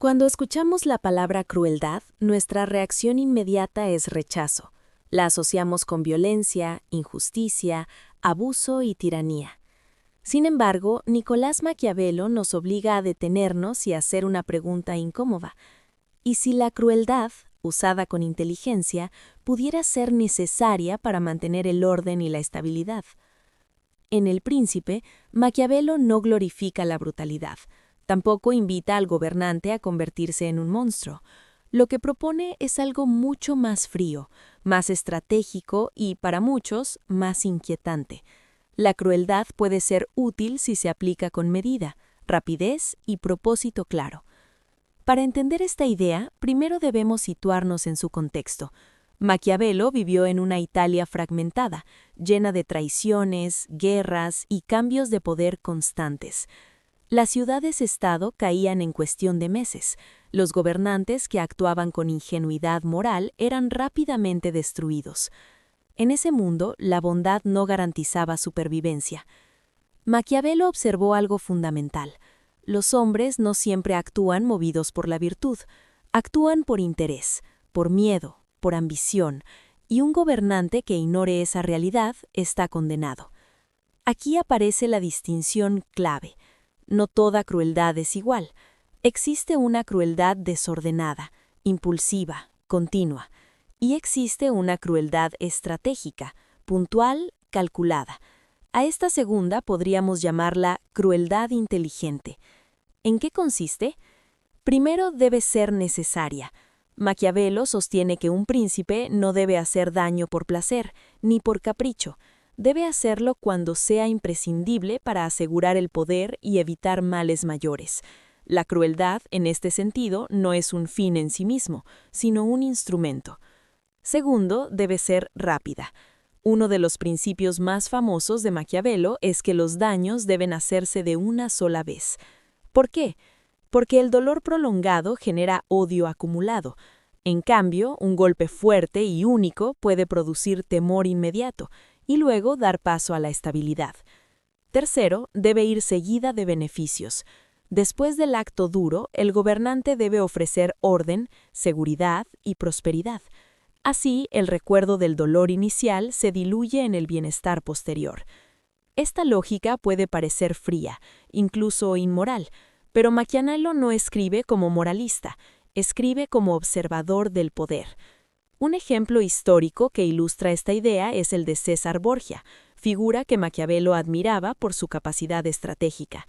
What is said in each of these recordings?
Cuando escuchamos la palabra crueldad, nuestra reacción inmediata es rechazo. La asociamos con violencia, injusticia, abuso y tiranía. Sin embargo, Nicolás Maquiavelo nos obliga a detenernos y hacer una pregunta incómoda. ¿Y si la crueldad, usada con inteligencia, pudiera ser necesaria para mantener el orden y la estabilidad? En El Príncipe, Maquiavelo no glorifica la brutalidad. Tampoco invita al gobernante a convertirse en un monstruo. Lo que propone es algo mucho más frío, más estratégico y, para muchos, más inquietante. La crueldad puede ser útil si se aplica con medida, rapidez y propósito claro. Para entender esta idea, primero debemos situarnos en su contexto. Maquiavelo vivió en una Italia fragmentada, llena de traiciones, guerras y cambios de poder constantes. Las ciudades-estado caían en cuestión de meses. Los gobernantes que actuaban con ingenuidad moral eran rápidamente destruidos. En ese mundo, la bondad no garantizaba supervivencia. Maquiavelo observó algo fundamental. Los hombres no siempre actúan movidos por la virtud, actúan por interés, por miedo, por ambición, y un gobernante que ignore esa realidad está condenado. Aquí aparece la distinción clave. No toda crueldad es igual. Existe una crueldad desordenada, impulsiva, continua, y existe una crueldad estratégica, puntual, calculada. A esta segunda podríamos llamarla crueldad inteligente. ¿En qué consiste? Primero, debe ser necesaria. Maquiavelo sostiene que un príncipe no debe hacer daño por placer, ni por capricho. Debe hacerlo cuando sea imprescindible para asegurar el poder y evitar males mayores. La crueldad, en este sentido, no es un fin en sí mismo, sino un instrumento. Segundo, debe ser rápida. Uno de los principios más famosos de Maquiavelo es que los daños deben hacerse de una sola vez. ¿Por qué? Porque el dolor prolongado genera odio acumulado. En cambio, un golpe fuerte y único puede producir temor inmediato y luego dar paso a la estabilidad. Tercero, debe ir seguida de beneficios. Después del acto duro, el gobernante debe ofrecer orden, seguridad y prosperidad. Así, el recuerdo del dolor inicial se diluye en el bienestar posterior. Esta lógica puede parecer fría, incluso inmoral, pero Maquiavelo no escribe como moralista, escribe como observador del poder. Un ejemplo histórico que ilustra esta idea es el de César Borgia, figura que Maquiavelo admiraba por su capacidad estratégica.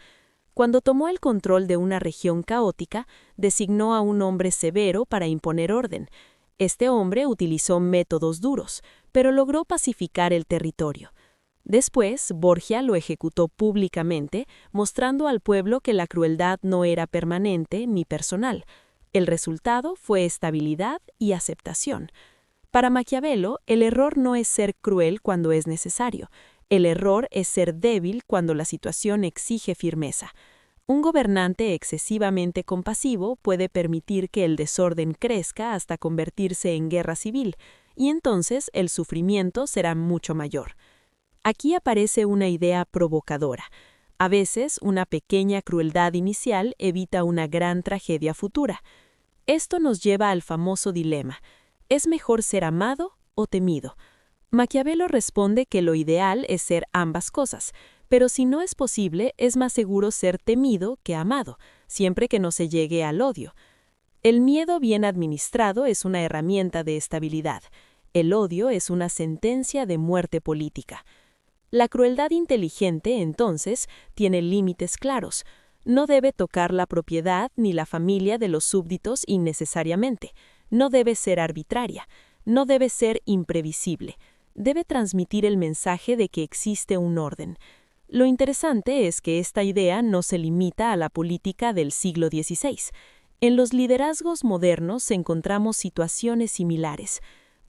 Cuando tomó el control de una región caótica, designó a un hombre severo para imponer orden. Este hombre utilizó métodos duros, pero logró pacificar el territorio. Después, Borgia lo ejecutó públicamente, mostrando al pueblo que la crueldad no era permanente ni personal. El resultado fue estabilidad y aceptación. Para Maquiavelo, el error no es ser cruel cuando es necesario. El error es ser débil cuando la situación exige firmeza. Un gobernante excesivamente compasivo puede permitir que el desorden crezca hasta convertirse en guerra civil, y entonces el sufrimiento será mucho mayor. Aquí aparece una idea provocadora. A veces, una pequeña crueldad inicial evita una gran tragedia futura. Esto nos lleva al famoso dilema: ¿es mejor ser amado o temido? Maquiavelo responde que lo ideal es ser ambas cosas, pero si no es posible, es más seguro ser temido que amado, siempre que no se llegue al odio. El miedo bien administrado es una herramienta de estabilidad. El odio es una sentencia de muerte política. La crueldad inteligente, entonces, tiene límites claros. No debe tocar la propiedad ni la familia de los súbditos innecesariamente. No debe ser arbitraria. No debe ser imprevisible. Debe transmitir el mensaje de que existe un orden. Lo interesante es que esta idea no se limita a la política del siglo XVI. En los liderazgos modernos encontramos situaciones similares.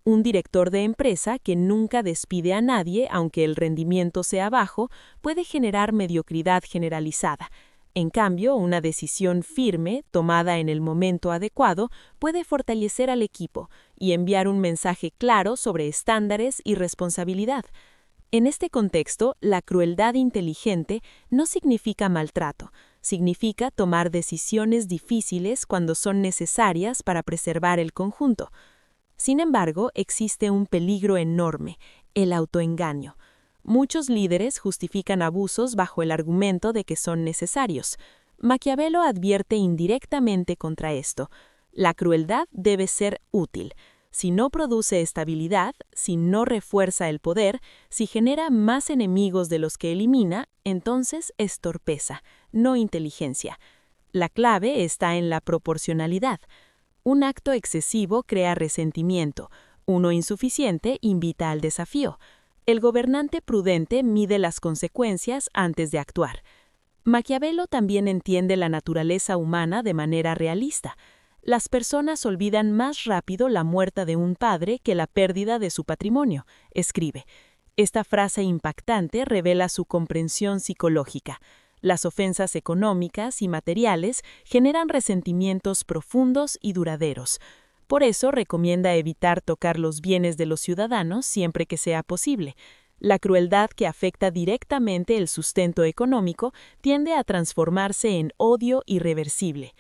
Un director de empresa que nunca despide a nadie, aunque el rendimiento sea bajo, puede generar mediocridad generalizada. En cambio, una decisión firme, tomada en el momento adecuado, puede fortalecer al equipo y enviar un mensaje claro sobre estándares y responsabilidad. En este contexto, la crueldad inteligente no significa maltrato, significa tomar decisiones difíciles cuando son necesarias para preservar el conjunto. Sin embargo, existe un peligro enorme: el autoengaño. Muchos líderes justifican abusos bajo el argumento de que son necesarios. Maquiavelo advierte indirectamente contra esto. La crueldad debe ser útil. Si no produce estabilidad, si no refuerza el poder, si genera más enemigos de los que elimina, entonces es torpeza, no inteligencia. La clave está en la proporcionalidad. Un acto excesivo crea resentimiento, uno insuficiente invita al desafío. El gobernante prudente mide las consecuencias antes de actuar. Maquiavelo también entiende la naturaleza humana de manera realista. Las personas olvidan más rápido la muerte de un padre que la pérdida de su patrimonio, escribe. Esta frase impactante revela su comprensión psicológica. Las ofensas económicas y materiales generan resentimientos profundos y duraderos. Por eso recomienda evitar tocar los bienes de los ciudadanos siempre que sea posible. La crueldad que afecta directamente el sustento económico tiende a transformarse en odio irreversible.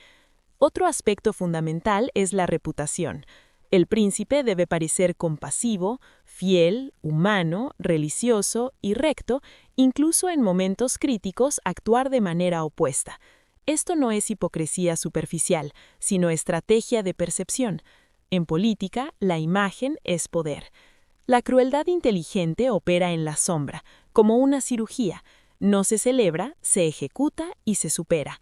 Otro aspecto fundamental es la reputación. El príncipe debe parecer compasivo, fiel, humano, religioso y recto, incluso en momentos críticos actuar de manera opuesta. Esto no es hipocresía superficial, sino estrategia de percepción. En política, la imagen es poder. La crueldad inteligente opera en la sombra, como una cirugía. No se celebra, se ejecuta y se supera.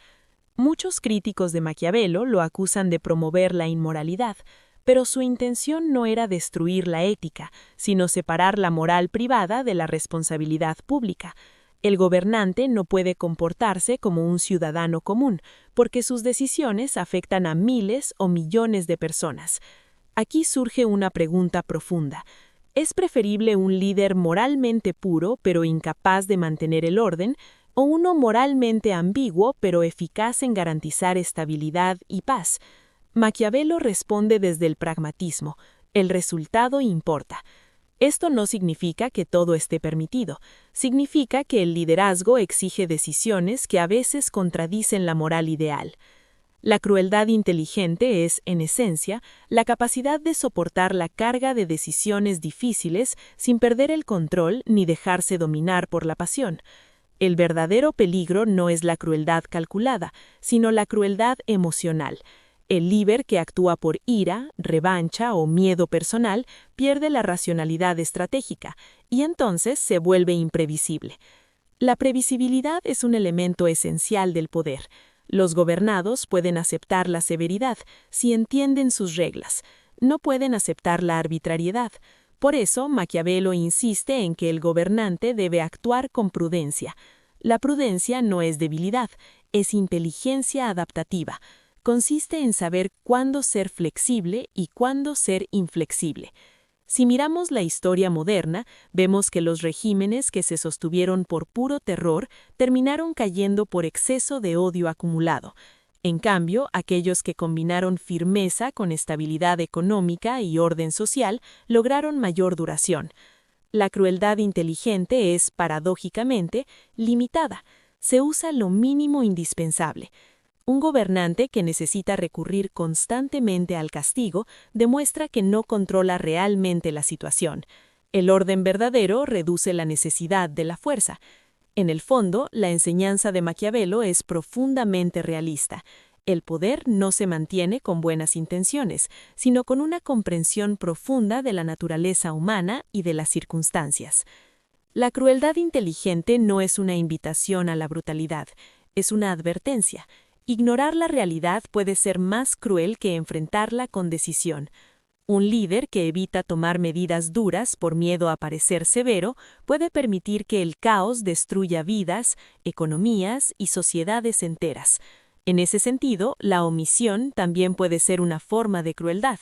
Muchos críticos de Maquiavelo lo acusan de promover la inmoralidad, pero su intención no era destruir la ética, sino separar la moral privada de la responsabilidad pública. El gobernante no puede comportarse como un ciudadano común, porque sus decisiones afectan a miles o millones de personas. Aquí surge una pregunta profunda. ¿Es preferible un líder moralmente puro pero incapaz de mantener el orden, o uno moralmente ambiguo pero eficaz en garantizar estabilidad y paz? Maquiavelo responde desde el pragmatismo: el resultado importa. Esto no significa que todo esté permitido, significa que el liderazgo exige decisiones que a veces contradicen la moral ideal. La crueldad inteligente es, en esencia, la capacidad de soportar la carga de decisiones difíciles sin perder el control ni dejarse dominar por la pasión. El verdadero peligro no es la crueldad calculada, sino la crueldad emocional. El líder que actúa por ira, revancha o miedo personal pierde la racionalidad estratégica y entonces se vuelve imprevisible. La previsibilidad es un elemento esencial del poder. Los gobernados pueden aceptar la severidad si entienden sus reglas. No pueden aceptar la arbitrariedad. Por eso, Maquiavelo insiste en que el gobernante debe actuar con prudencia. La prudencia no es debilidad, es inteligencia adaptativa. Consiste en saber cuándo ser flexible y cuándo ser inflexible. Si miramos la historia moderna, vemos que los regímenes que se sostuvieron por puro terror terminaron cayendo por exceso de odio acumulado. En cambio, aquellos que combinaron firmeza con estabilidad económica y orden social lograron mayor duración. La crueldad inteligente es, paradójicamente, limitada. Se usa lo mínimo indispensable. Un gobernante que necesita recurrir constantemente al castigo demuestra que no controla realmente la situación. El orden verdadero reduce la necesidad de la fuerza. En el fondo, la enseñanza de Maquiavelo es profundamente realista. El poder no se mantiene con buenas intenciones, sino con una comprensión profunda de la naturaleza humana y de las circunstancias. La crueldad inteligente no es una invitación a la brutalidad, es una advertencia. Ignorar la realidad puede ser más cruel que enfrentarla con decisión. Un líder que evita tomar medidas duras por miedo a parecer severo puede permitir que el caos destruya vidas, economías y sociedades enteras. En ese sentido, la omisión también puede ser una forma de crueldad.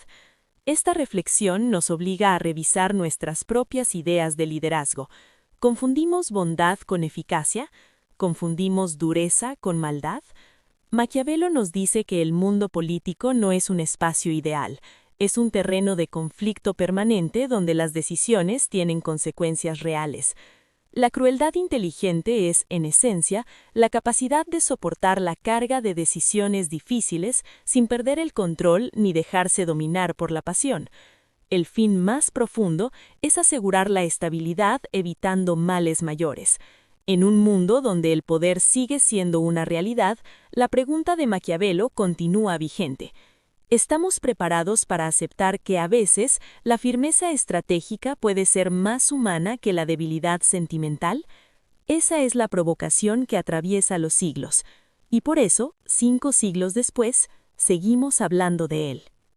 Esta reflexión nos obliga a revisar nuestras propias ideas de liderazgo. ¿Confundimos bondad con eficacia? ¿Confundimos dureza con maldad? Maquiavelo nos dice que el mundo político no es un espacio ideal, es un terreno de conflicto permanente donde las decisiones tienen consecuencias reales. La crueldad inteligente es, en esencia, la capacidad de soportar la carga de decisiones difíciles sin perder el control ni dejarse dominar por la pasión. El fin más profundo es asegurar la estabilidad evitando males mayores. En un mundo donde el poder sigue siendo una realidad, la pregunta de Maquiavelo continúa vigente. ¿Estamos preparados para aceptar que a veces la firmeza estratégica puede ser más humana que la debilidad sentimental? Esa es la provocación que atraviesa los siglos, y por eso, 5 siglos después, seguimos hablando de él.